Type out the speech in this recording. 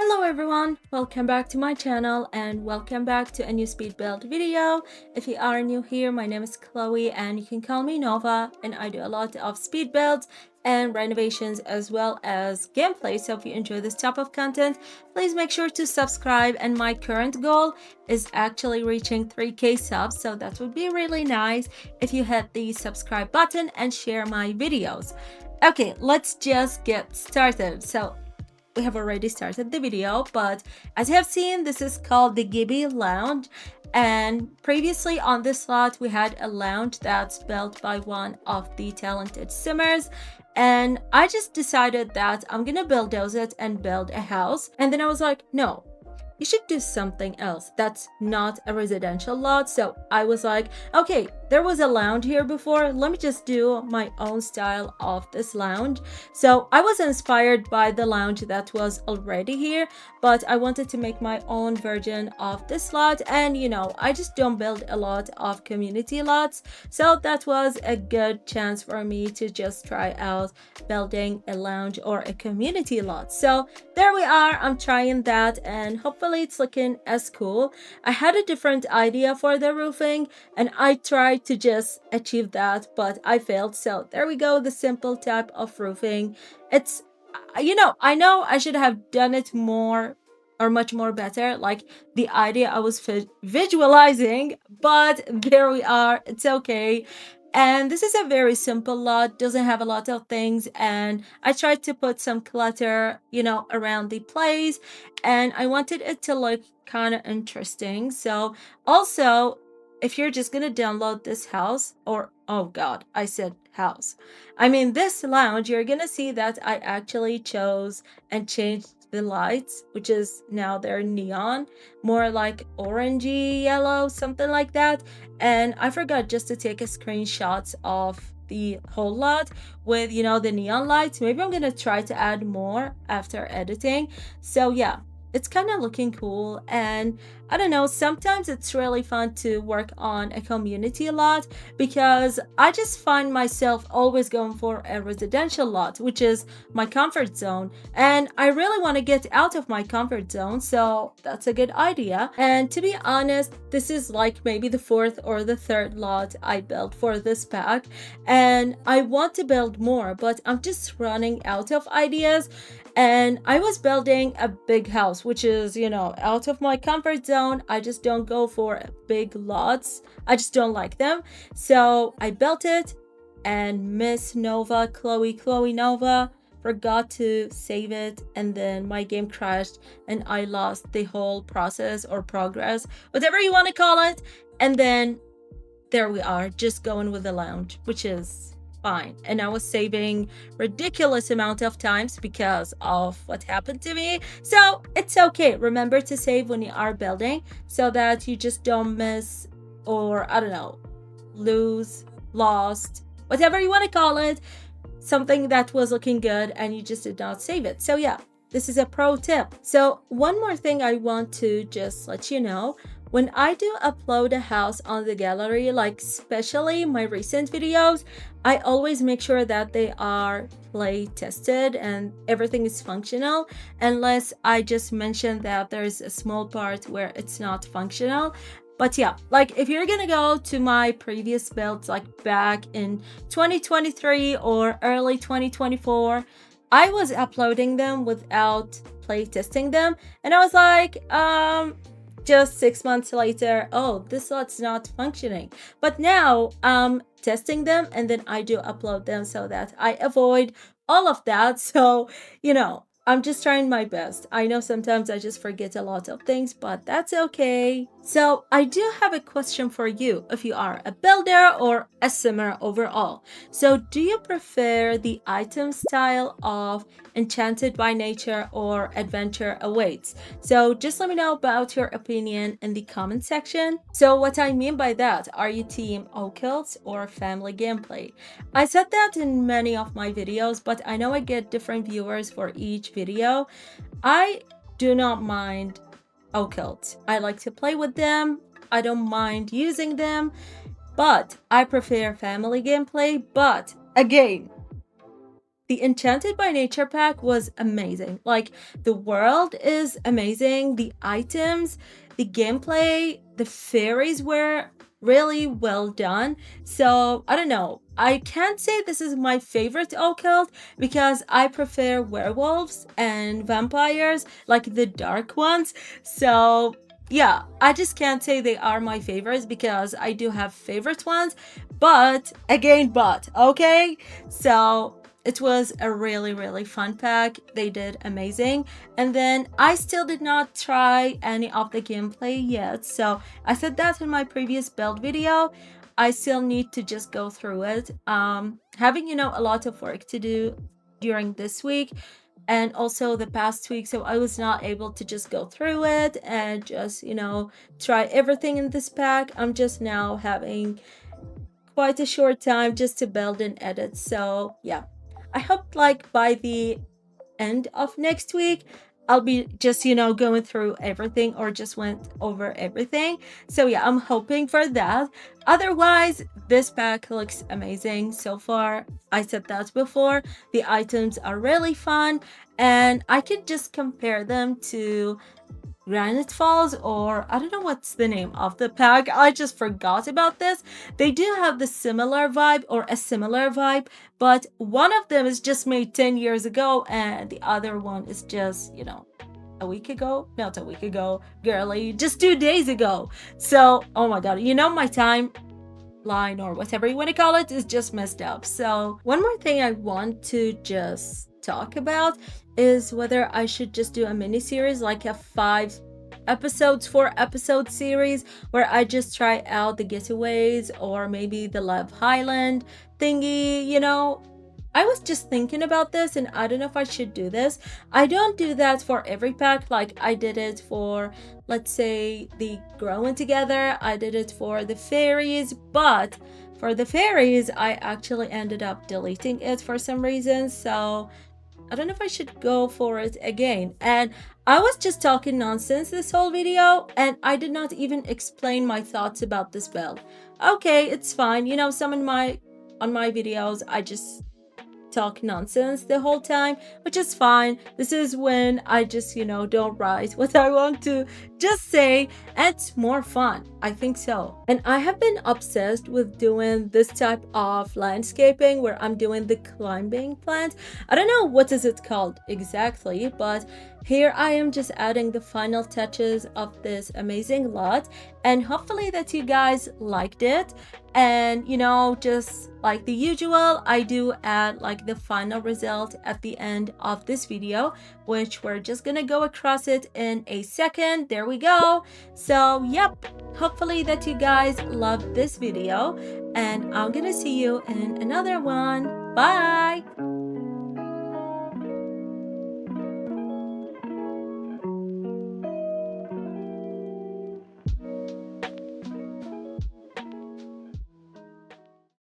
Hello everyone, welcome back to my channel and welcome back to a new speed build video. If you are new here, my name is Chloe and you can call me Nova, and I do a lot of speed builds and renovations as well as gameplay. So if you enjoy this type of content, please make sure to subscribe, and my current goal is actually reaching 3k subs, so that would be really nice if you hit the subscribe button and share my videos. Okay, let's just get started. So we have already started the video, but as you have seen, this is called the Gibbi lounge, and previously on this slot we had a lounge that's built by one of the talented simmers, and I just decided that I'm gonna bulldoze it and build a house. And then I was like, no, you should do something else that's not a residential lot. So I was like, okay, there was a lounge here before, let me just do my own style of this lounge. So I was inspired by the lounge that was already here, but I wanted to make my own version of this lot. And you know, I just don't build a lot of community lots, so that was a good chance for me to just try out building a lounge or a community lot. So there we are, I'm trying that and hopefully it's looking as cool. I had a different idea for the roofing and I tried to just achieve that, but I failed. So there we go, the simple type of roofing. It's, you know I should have done it more or much more better, like the idea I was visualizing, but there we are, it's okay. And this is a very simple lot, doesn't have a lot of things, and I tried to put some clutter, around the place, and I wanted it to look kind of interesting. So also, if you're just gonna download this house, or oh god, I said house, I mean this lounge, you're gonna see that I actually chose and changed the lights, which is now they're neon, more like orangey yellow, something like that. And I forgot just to take a screenshot of the whole lot with the neon lights. Maybe I'm gonna try to add more after editing. So yeah, it's kind of looking cool, and I don't know, sometimes it's really fun to work on a community lot because I just find myself always going for a residential lot, which is my comfort zone, and I really want to get out of my comfort zone, so that's a good idea. And to be honest, this is like maybe the fourth or the third lot I built for this pack, and I want to build more, but I'm just running out of ideas. And I was building a big house, which is, out of my comfort zone. I just don't go for big lots. I just don't like them. So I built it, and Miss Nova, Chloe Nova, forgot to save it, and then my game crashed and I lost the whole process or progress, whatever you want to call it. And then there we are, just going with the lounge, which is fine. And I was saving ridiculous amount of times because of what happened to me, so it's okay. Remember to save when you are building so that you just don't miss, or I don't know, lose, lost, whatever you want to call it, something that was looking good and you just did not save it. So yeah, this is a pro tip. So one more thing I want to just let you know, when I do upload a house on the gallery, like especially my recent videos, I always make sure that they are play tested and everything is functional, unless I just mention that there's a small part where it's not functional. But yeah, like if you're gonna go to my previous builds, like back in 2023 or early 2024, I was uploading them without play testing them, and I was like, just 6 months later, oh, this lot's not functioning. But now I'm testing them and then I do upload them so that I avoid all of that. So, I'm just trying my best. I know sometimes I just forget a lot of things, but that's okay. So I do have a question for you if you are a builder or a simmer overall. So do you prefer the item style of Enchanted by Nature or Adventure Awaits? So just let me know about your opinion in the comment section. So what I mean by that, are you team occult or family gameplay? I said that in many of my videos, but I know I get different viewers for each video. I do not mind occult. I like to play with them. I don't mind using them, but I prefer family gameplay. But again, the Enchanted by Nature pack was amazing. Like, the world is amazing, the items, the gameplay, the fairies were really well done. So I don't know, I can't say this is my favorite occult because I prefer werewolves and vampires, like the dark ones. So yeah, I just can't say they are my favorites because I do have favorite ones, but again, okay. So it was a really fun pack. They did amazing. And then I still did not try any of the gameplay yet. So I said that in my previous build video. I still need to just go through it. Having, you know, a lot of work to do during this week and also the past week, so I was not able to just go through it and just, you know, try everything in this pack. I'm just now having quite a short time just to build and edit. So yeah, I hope like by the end of next week I'll be just, you know, going through everything or just went over everything. So yeah, I'm hoping for that. Otherwise, this pack looks amazing so far. I said that before. The items are really fun and I could just compare them to Granite Falls, or I don't know what's the name of the pack. I just forgot about this. They do have the similar vibe or a similar vibe, but one of them is just made 10 years ago and the other one is just, you know, a week ago. Not a week ago, girly, just 2 days ago. So, oh my god, you know, my time line or whatever you want to call it is just messed up. So one more thing I want to just talk about is whether I should just do a mini series, like a 4 episode series where I just try out the getaways or maybe the Love Highland thingy, you know. I was just thinking about this and I don't know if I should do this. I don't do that for every pack. Like I did it for, let's say, the Growing Together. I did it for the fairies, but for the fairies, I actually ended up deleting it for some reason. So I don't know if I should go for it again. And I was just talking nonsense this whole video and I did not even explain my thoughts about this build. Okay, it's fine. You know, on my videos, I just talk nonsense the whole time, which is fine. This is when I just, you know, don't write what I want to just say, and it's more fun. I think so. And I have been obsessed with doing this type of landscaping where I'm doing the climbing plant. I don't know what is it called exactly, but here I am just adding the final touches of this amazing lot, and hopefully that you guys liked it. And you know, just like the usual, I do add like the final result at the end of this video, which we're just gonna go across it in a second. There we go. So yep, hopefully that you guys love this video and I'm gonna see you in another one. Bye.